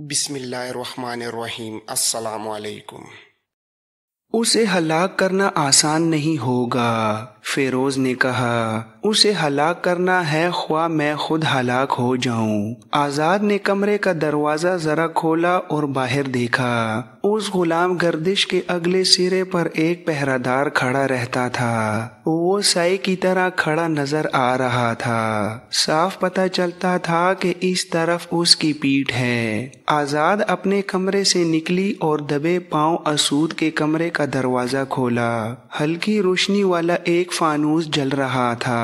بسم اللہ الرحمن الرحیم۔ السلام علیکم۔ اسے ہلاک کرنا آسان نہیں ہوگا، فیروز نے کہا۔ اسے ہلاک کرنا ہے خواہ میں خود ہلاک ہو جاؤں۔ آزاد نے کمرے کا دروازہ ذرا کھولا اور باہر دیکھا۔ اس غلام گردش کے اگلے سرے پر ایک پہرہ دار کھڑا رہتا تھا۔ وہ سائے کی طرح کھڑا نظر آ رہا تھا۔ صاف پتہ چلتا تھا کہ اس طرف اس کی پیٹھ ہے۔ آزاد اپنے کمرے سے نکلی اور دبے پاؤں اسود کے کمرے کا دروازہ کھولا۔ ہلکی روشنی والا ایک فانوس جل رہا تھا۔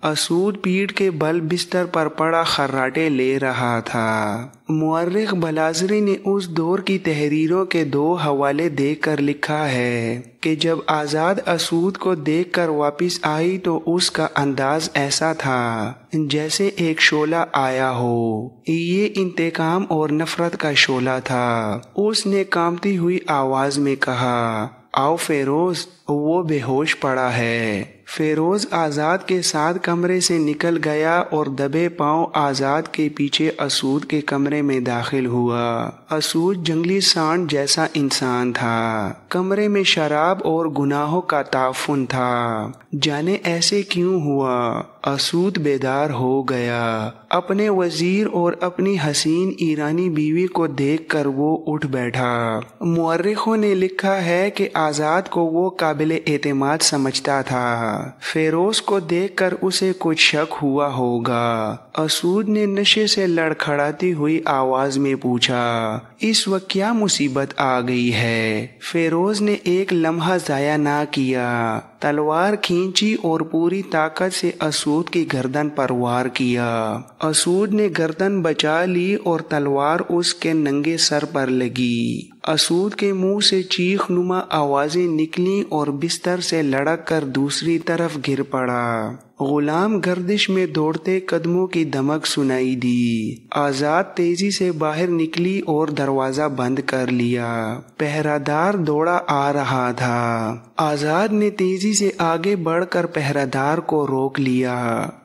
اسود پیٹھ کے بل بستر پر پڑا خراٹے لے رہا تھا۔ مورخ بلازری نے اس دور کی تحریروں کے 2 حوالے دیکھ کر لکھا ہے کہ جب آزاد اسود کو دیکھ کر واپس آئی تو اس کا انداز ایسا تھا جیسے ایک شعلہ آیا ہو۔ یہ انتقام اور نفرت کا شعلہ تھا۔ اس نے کانپتی ہوئی آواز میں کہا، آؤ فیروز، وہ بے ہوش پڑا ہے۔ فیروز آزاد کے ساتھ کمرے سے نکل گیا اور دبے پاؤں آزاد کے پیچھے اسود کے کمرے میں داخل ہوا۔ اسود جنگلی سانڈ جیسا انسان تھا۔ کمرے میں شراب اور گناہوں کا تعفن تھا۔ جانے ایسے کیوں ہوا؟ اسود بیدار ہو گیا۔ اپنے وزیر اور اپنی حسین ایرانی بیوی کو دیکھ کر وہ اٹھ بیٹھا۔ مورخوں نے لکھا ہے کہ آزاد کو وہ قابل اعتماد سمجھتا تھا۔ فیروز کو دیکھ کر اسے کچھ شک ہوا ہوگا۔ اسود نے نشے سے لڑکھڑاتی ہوئی آواز میں پوچھا، اس وقت کیا مصیبت آ گئی ہے؟ فیروز نے ایک لمحہ ضائع نہ کیا۔ تلوار کھینچی اور پوری طاقت سے اسود کی گردن پر وار کیا۔ اسود نے گردن بچا لی اور تلوار اس کے ننگے سر پر لگی۔ اسود کے منہ سے چیخ نما آوازیں نکلیں اور بستر سے لڑک کر دوسری طرف گر پڑا۔ غلام گردش میں دوڑتے قدموں کی دمک سنائی دی۔ آزاد تیزی سے باہر نکلی اور دروازہ بند کر لیا۔ پہرہ دار دوڑا آ رہا تھا۔ آزاد نے تیزی سے آگے بڑھ کر پہرہ دار کو روک لیا۔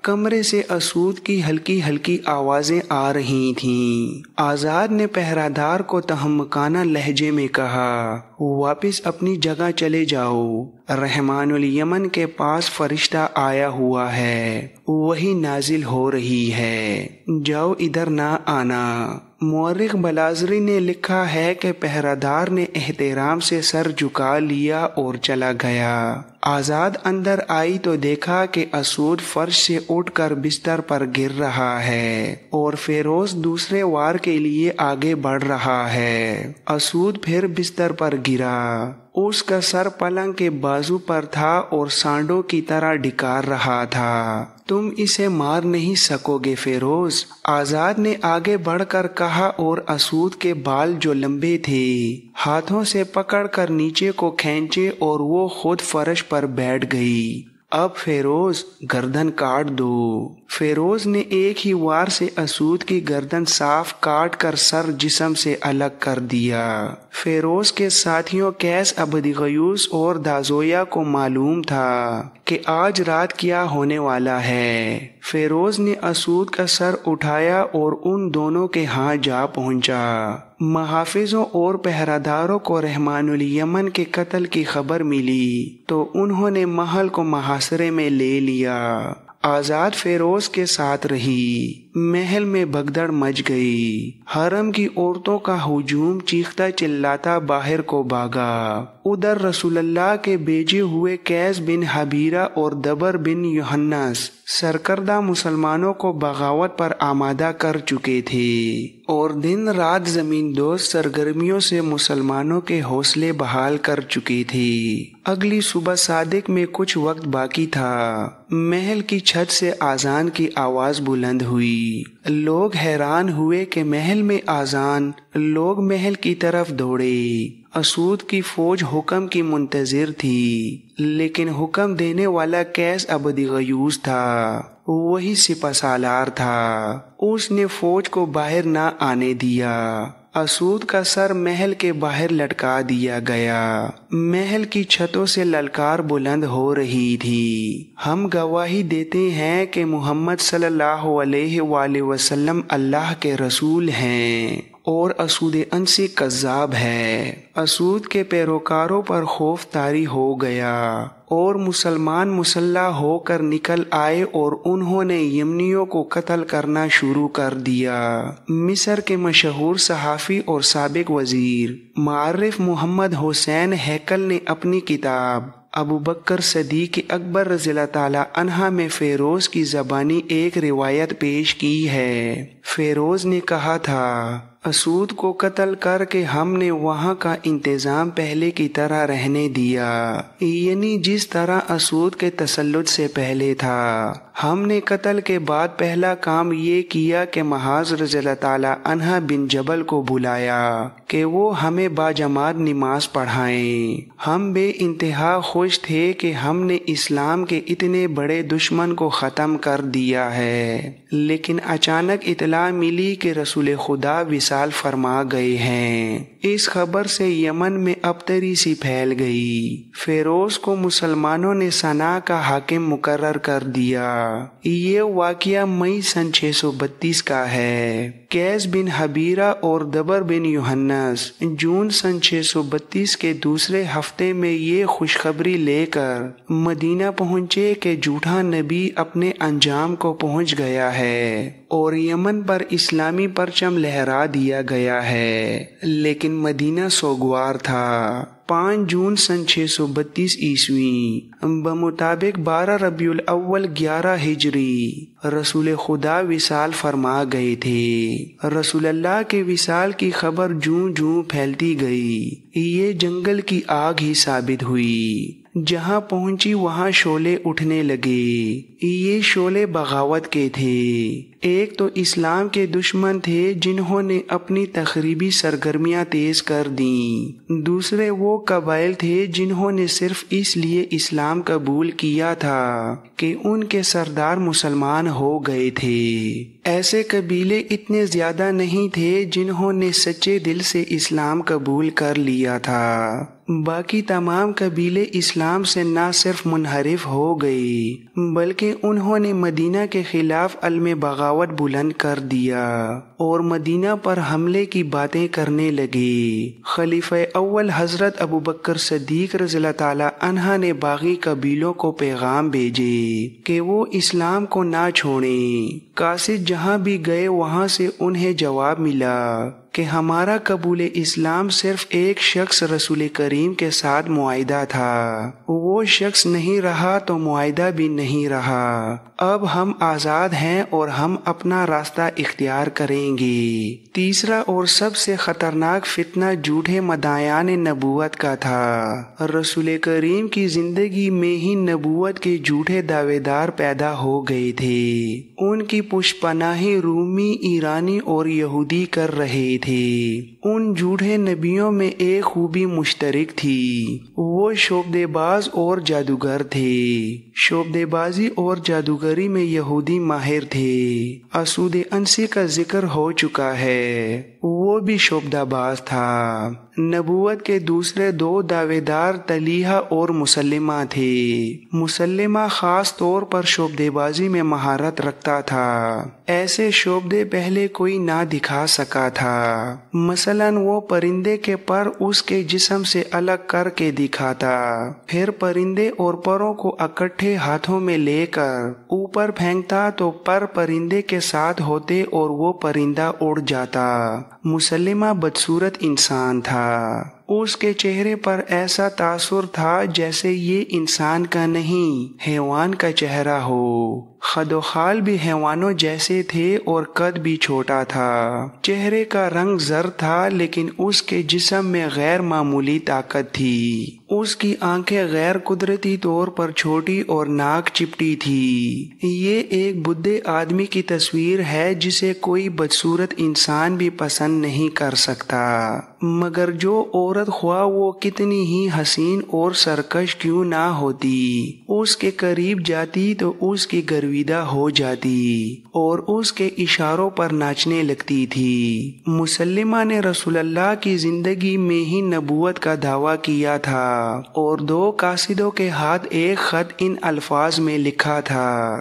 کمرے سے اسود کی ہلکی ہلکی آوازیں آ رہی تھیں۔ آزاد نے پہرہ دار کو تہمکانہ لہجے میں کہا، واپس اپنی جگہ چلے جاؤ۔ رحمان الیمن کے پاس فرشتہ آیا ہوا ہے، وہی نازل ہو رہی ہے، جاؤ ادھر نہ آنا۔ مورخ بلازری نے لکھا ہے کہ پہرہ دار نے احترام سے سر جھکا لیا اور چلا گیا۔ آزاد اندر آئی تو دیکھا کہ اسود فرش سے اٹھ کر بستر پر گر رہا ہے اور فیروز دوسرے وار کے لیے آگے بڑھ رہا ہے۔ اسود پھر بستر پر گرا۔ اس کا سر پلنگ کے بازو پر تھا اور سانڈوں کی طرح ڈکار رہا تھا۔ تم اسے مار نہیں سکو گے فیروز، آزاد نے آگے بڑھ کر کہا اور اسود کے بال جو لمبے تھے ہاتھوں سے پکڑ کر نیچے کو کھینچے اور وہ خود فرش پر بیٹھ گئی۔ اب فیروز، گردن کاٹ دو۔ فیروز نے ایک ہی وار سے اسود کی گردن صاف کاٹ کر سر جسم سے الگ کر دیا۔ فیروز کے ساتھیوں قیس عبدغیوث اور دازویا کو معلوم تھا کہ آج رات کیا ہونے والا ہے۔ فیروز نے اسود کا سر اٹھایا اور ان دونوں کے ہاں جا پہنچا۔ محافظوں اور پہرہ داروں کو رحمان الیمن کے قتل کی خبر ملی تو انہوں نے محل کو محاصرے میں لے لیا۔ آزاد فیروز کے ساتھ رہی۔ محل میں بھگدڑ مچ گئی۔ حرم کی عورتوں کا ہجوم چیختا چلاتا باہر کو بھاگا۔ ادھر رسول اللہ کے بھیجے ہوئے قیس بن حبیرہ اور دبر بن یوحنس سرکردہ مسلمانوں کو بغاوت پر آمادہ کر چکے تھے اور دن رات زمین دوز سرگرمیوں سے مسلمانوں کے حوصلے بحال کر چکے تھے۔ اگلی صبح صادق میں کچھ وقت باقی تھا۔ محل کی چھت سے اذان کی آواز بلند ہوئی۔ لوگ حیران ہوئے کہ محل میں اذان۔ لوگ محل کی طرف دوڑے۔ اسود کی فوج حکم کی منتظر تھی، لیکن حکم دینے والا قیس عبدغیوث تھا، وہی سپہ سالار تھا۔ اس نے فوج کو باہر نہ آنے دیا۔ اسود کا سر محل کے باہر لٹکا دیا گیا۔ محل کی چھتوں سے للکار بلند ہو رہی تھی، ہم گواہی دیتے ہیں کہ محمد صلی اللہ علیہ وآلہ وسلم اللہ کے رسول ہیں۔ اور اسود انسی کذاب ہے۔ اسود کے پیروکاروں پر خوف طاری ہو گیا اور مسلمان مسلح ہو کر نکل آئے اور انہوں نے یمنیوں کو قتل کرنا شروع کر دیا۔ مصر کے مشہور صحافی اور سابق وزیر معرف محمد حسین ہیکل نے اپنی کتاب ابو بکر صدیق اکبر رضی اللہ تعالی عنہ میں فیروز کی زبانی ایک روایت پیش کی ہے۔ فیروز نے کہا تھا، اسود کو قتل کر کے ہم نے وہاں کا انتظام پہلے کی طرح رہنے دیا، یعنی جس طرح اسود کے تسلط سے پہلے تھا۔ ہم نے قتل کے بعد پہلا کام یہ کیا کہ معاذ رضی اللہ تعالی عنہ بن جبل کو بلایا کہ وہ ہمیں باجماعت نماز پڑھائیں۔ ہم بے انتہا خوش تھے کہ ہم نے اسلام کے اتنے بڑے دشمن کو ختم کر دیا ہے، لیکن اچانک اطلاع ملی کہ رسول خدا وصال فرما گئے ہیں۔ اس خبر سے یمن میں ابتری سی پھیل گئی۔ فیروز کو مسلمانوں نے صنعاء کا حاکم مقرر کر دیا۔ یہ واقعہ مئی سن 632 کا ہے۔ قیس بن حبیرہ اور دبر بن یوحنس جون سن 632 کے دوسرے ہفتے میں یہ خوشخبری لے کر مدینہ پہنچے کہ جھوٹا نبی اپنے انجام کو پہنچ گیا ہے اور یمن پر اسلامی پرچم لہرا دیا گیا ہے، لیکن مدینہ سوگوار تھا۔ 5 جون سن 632 عیسوی بمطابق 12 ربیع الاول 11 ہجری رسول خدا وصال فرما گئے تھے۔ رسول اللہ کے وصال کی خبر جوں جوں پھیلتی گئی، یہ جنگل کی آگ ہی ثابت ہوئی۔ جہاں پہنچی وہاں شعلے اٹھنے لگے۔ یہ شعلے بغاوت کے تھے۔ ایک تو اسلام کے دشمن تھے جنہوں نے اپنی تخریبی سرگرمیاں تیز کر دیں، دوسرے وہ قبائل تھے جنہوں نے صرف اس لیے اسلام قبول کیا تھا کہ ان کے سردار مسلمان ہو گئے تھے۔ ایسے قبیلے اتنے زیادہ نہیں تھے جنہوں نے سچے دل سے اسلام قبول کر لیا تھا۔ باقی تمام قبیلے اسلام سے نہ صرف منحرف ہو گئے بلکہ انہوں نے مدینہ کے خلاف علم بغاوت بلند کر دیا اور مدینہ پر حملے کی باتیں کرنے لگے۔ خلیفہ اول حضرت ابو بکر صدیق رضی اللہ تعالی عنہ نے باقی قبیلوں کو پیغام بھیجے کہ وہ اسلام کو نہ چھوڑیں۔ قاصد جہاں بھی گئے وہاں سے انہیں جواب ملا کہ ہمارا قبول اسلام صرف ایک شخص رسول کریم کے ساتھ معاہدہ تھا، وہ شخص نہیں رہا تو معاہدہ بھی نہیں رہا۔ اب ہم آزاد ہیں اور ہم اپنا راستہ اختیار کریں گے۔ تیسرا اور سب سے خطرناک فتنہ جھوٹے مدعیان نبوت کا تھا۔ رسول کریم کی زندگی میں ہی نبوت کے جھوٹے دعوے دار پیدا ہو گئے تھے۔ ان کی پشت پناہی رومی، ایرانی اور یہودی کر رہے تھے۔ ان جھوٹے نبیوں میں ایک خوبی مشترک تھی، وہ شعبدے باز اور جادوگر تھے۔ شعبدے بازی اور جادوگری میں یہودی ماہر تھے۔ اسود انسی کا ذکر ہو چکا ہے، وہ بھی شعبدہ باز تھا۔ نبوت کے دوسرے 2 دعوے دار طلیحہ اور مسلمہ تھے۔ مسلمہ خاص طور پر شعبدے بازی میں مہارت رکھتا تھا، ایسے شعبدے پہلے کوئی نہ دکھا سکا تھا۔ مثلاً وہ پرندے کے پر اس کے جسم سے الگ کر کے دکھاتا، پھر پرندے اور پروں کو اکٹھے ہاتھوں میں لے کر اوپر پھینکتا تو پر پرندے کے ساتھ ہوتے اور وہ پرندہ اڑ جاتا۔ مسلمہ بدصورت انسان تھا، اس کے چہرے پر ایسا تاثر تھا جیسے یہ انسان کا نہیں حیوان کا چہرہ ہو۔ خد و خال بھی حیوانوں جیسے تھے اور قد بھی چھوٹا تھا۔ چہرے کا رنگ زرد تھا لیکن اس کے جسم میں غیر معمولی طاقت تھی۔ اس کی آنکھیں غیر قدرتی طور پر چھوٹی اور ناک چپٹی تھی۔ یہ ایک بدھے آدمی کی تصویر ہے جسے کوئی بدصورت انسان بھی پسند نہیں کر سکتا، مگر جو عورت خواہ وہ کتنی ہی حسین اور سرکش کیوں نہ ہوتی، اس کے قریب جاتی تو اس کی گرویدہ ہو جاتی اور اس کے اشاروں پر ناچنے لگتی تھی۔ مسلمہ نے رسول اللہ کی زندگی میں ہی نبوت کا دعویٰ کیا تھا اور 2 قاصدوں کے ہاتھ ایک خط ان الفاظ میں لکھا تھا: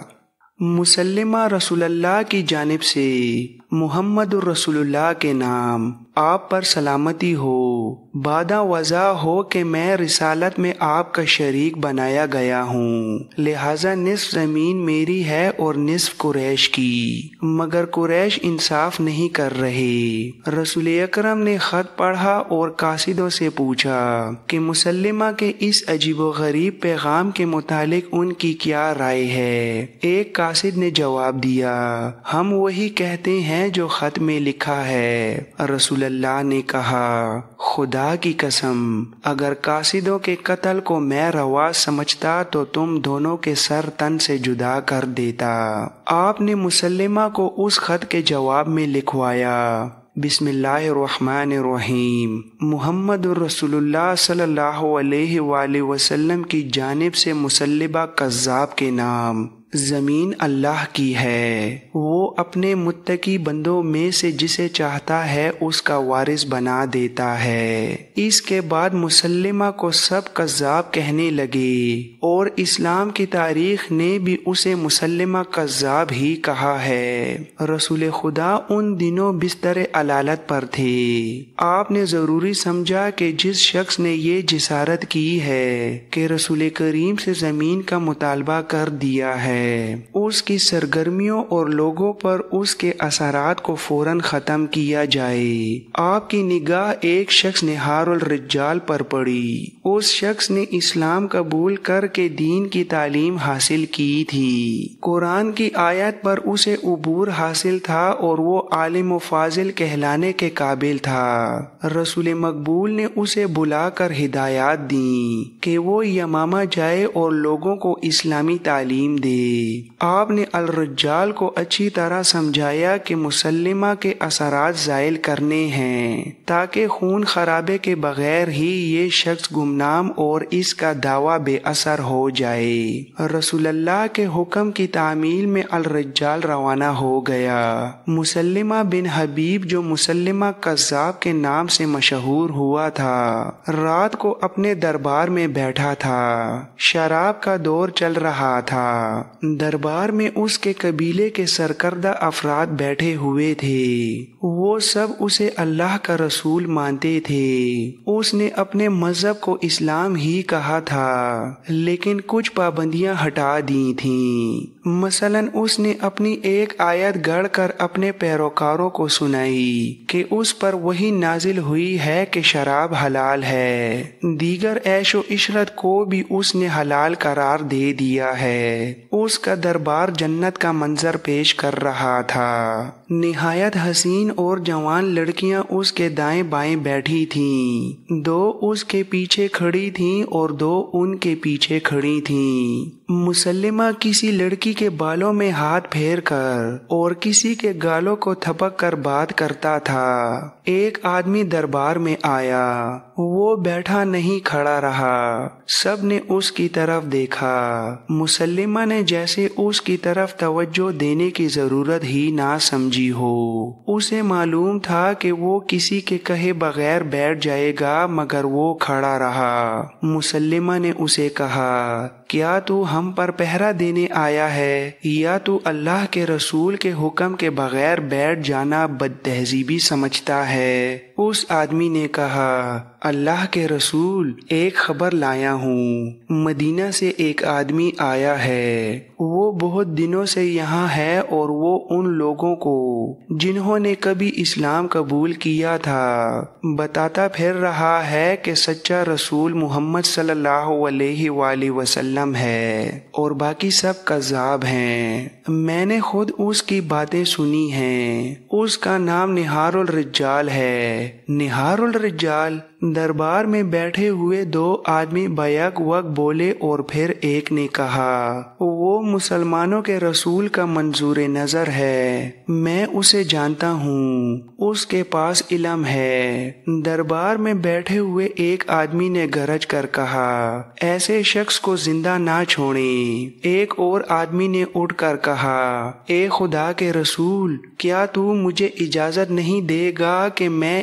مسلمہ رسول اللہ کی جانب سے محمد الرسول اللہ کے نام، آپ پر سلامتی ہو۔ بادہ وضع ہو کہ میں رسالت میں آپ کا شریک بنایا گیا ہوں، لہٰذا نصف زمین میری ہے اور نصف قریش کی، مگر قریش انصاف نہیں کر رہے۔ رسول اکرم نے خط پڑھا اور قاصدوں سے پوچھا کہ مسلمہ کے اس عجیب و غریب پیغام کے متعلق ان کی کیا رائے ہے۔ ایک قاصد نے جواب دیا، ہم وہی کہتے ہیں جو خط میں لکھا ہے۔ رسول اللہ نے کہا، خدا کی قسم، اگر قاصدوں کے قتل کو میں روا سمجھتا تو تم دونوں کے سر تن سے جدا کر دیتا۔ آپ نے مسلمہ کو اس خط کے جواب میں لکھوایا، بسم اللہ الرحمن الرحیم، محمد الرسول اللہ صلی اللہ علیہ وآلہ وسلم کی جانب سے مسلمہ کذاب کے نام، زمین اللہ کی ہے، وہ اپنے متقی بندوں میں سے جسے چاہتا ہے اس کا وارث بنا دیتا ہے۔ اس کے بعد مسلمہ کو سب کذاب کہنے لگے اور اسلام کی تاریخ نے بھی اسے مسلمہ کذاب ہی کہا ہے۔ رسول خدا ان دنوں بستر علالت پر تھے۔ آپ نے ضروری سمجھا کہ جس شخص نے یہ جسارت کی ہے کہ رسول کریم سے زمین کا مطالبہ کر دیا ہے، اس کی سرگرمیوں اور لوگوں پر اس کے اثرات کو فوراً ختم کیا جائے۔ آپ کی نگاہ ایک شخص نہار الرجال پر پڑی۔ اس شخص نے اسلام قبول کر کے دین کی تعلیم حاصل کی تھی، قرآن کی آیت پر اسے عبور حاصل تھا اور وہ عالم و فاضل کہلانے کے قابل تھا۔ رسول مقبول نے اسے بلا کر ہدایات دیں کہ وہ یمامہ جائے اور لوگوں کو اسلامی تعلیم دے۔ آپ نے الرجال کو اچھی طرح سمجھایا کہ مسلمہ کے اثرات زائل کرنے ہیں تاکہ خون خرابے کے بغیر ہی یہ شخص گمنام اور اس کا دعویٰ بے اثر ہو جائے۔ رسول اللہ کے حکم کی تعمیل میں الرجال روانہ ہو گیا۔ مسلمہ بن حبیب جو مسلمہ کذاب کے نام سے مشہور ہوا تھا، رات کو اپنے دربار میں بیٹھا تھا۔ شراب کا دور چل رہا تھا۔ دربار میں اس کے قبیلے کے سرکردہ افراد بیٹھے ہوئے تھے، وہ سب اسے اللہ کا رسول مانتے تھے۔ اس نے اپنے مذہب کو اسلام ہی کہا تھا، لیکن کچھ پابندیاں ہٹا دی تھیں۔ مثلاً اس نے اپنی ایک آیت گڑھ کر اپنے پیروکاروں کو سنائی کہ اس پر وہی نازل ہوئی ہے کہ شراب حلال ہے، دیگر عیش و عشرت کو بھی اس نے حلال قرار دے دیا ہے۔ اس کا دربار جنت کا منظر پیش کر رہا تھا۔ نہایت حسین اور جوان لڑکیاں اس کے دائیں بائیں بیٹھی تھیں، دو اس کے پیچھے کھڑی تھیں اور دو ان کے پیچھے کھڑی تھیں۔ مسلمہ کسی لڑکی کے بالوں میں ہاتھ پھیر کر اور کسی کے گالوں کو تھپک کر بات کرتا تھا۔ ایک آدمی دربار میں آیا، وہ بیٹھا نہیں کھڑا رہا، سب نے اس کی طرف دیکھا۔ مسلمہ نے جیسے اس کی طرف توجہ دینے کی ضرورت ہی نہ سمجھی ہو۔ اسے معلوم تھا کہ وہ کسی کے کہے بغیر بیٹھ جائے گا، مگر وہ کھڑا رہا۔ مسلمہ نے اسے کہا، کیا تو ہم پر پہرا دینے آیا ہے یا تو اللہ کے رسول کے حکم کے بغیر بیٹھ جانا بد تہذیبی سمجھتا ہے؟ اس آدمی نے کہا، اللہ کے رسول، ایک خبر لایا ہوں۔ مدینہ سے ایک آدمی آیا ہے، وہ بہت دنوں سے یہاں ہے اور وہ ان لوگوں کو جنہوں نے کبھی اسلام قبول کیا تھا بتاتا پھر رہا ہے کہ سچا رسول محمد صلی اللہ علیہ وآلہ وسلم ہے اور باقی سب کذاب ہیں۔ میں نے خود اس کی باتیں سنی ہیں۔ اس کا نام نہار الرجال ہے۔ نہار الرجال؟ دربار میں بیٹھے ہوئے دو آدمی بیک وقت بولے اور پھر ایک نے کہا، وہ مسلمانوں کے رسول کا منظور نظر ہے، میں اسے جانتا ہوں، اس کے پاس علم ہے۔ دربار میں بیٹھے ہوئے ایک آدمی نے گرج کر کہا، ایسے شخص کو زندہ نہ چھوڑیں۔ ایک اور آدمی نے اٹھ کر کہا، اے خدا کے رسول، کیا تو مجھے اجازت نہیں دے گا کہ میں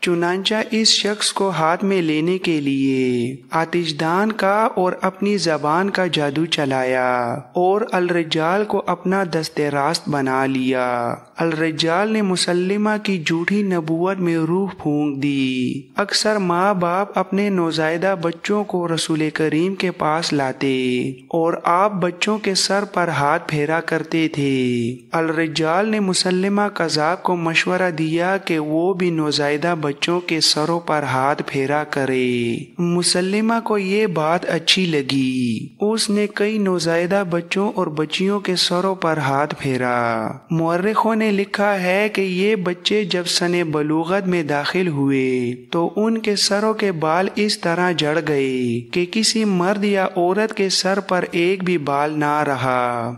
چنانچہ اس شخص کو ہاتھ میں لینے کے لیے آتش دان کا اور اپنی زبان کا جادو چلایا اور الرجال کو اپنا دست راست بنا لیا۔ الرجال نے مسلمہ کی جھوٹی نبوت میں روح پھونک دی۔ اکثر ماں باپ اپنے نوزائیدہ بچوں کو رسول کریم کے پاس لاتے اور آپ بچوں کے سر پر ہاتھ پھیرا کرتے تھے۔ الرجال نے مسلمہ قذاب کو مشورہ دیا کہ وہ بھی نوزائیدہ بچوں کے سروں پر ہاتھ پھیرا کرے۔ مسلمہ کو یہ بات اچھی لگی۔ اس نے کئی نوزائیدہ بچوں اور بچیوں کے سروں پر ہاتھ پھیرا۔ مورخوں نے لکھا ہے کہ یہ بچے جب سن بلوغت میں داخل ہوئے تو ان کے سروں کے بال اس طرح جڑ گئے کہ کسی مرد یا عورت کے سر پر ایک بھی بال نہ رہا۔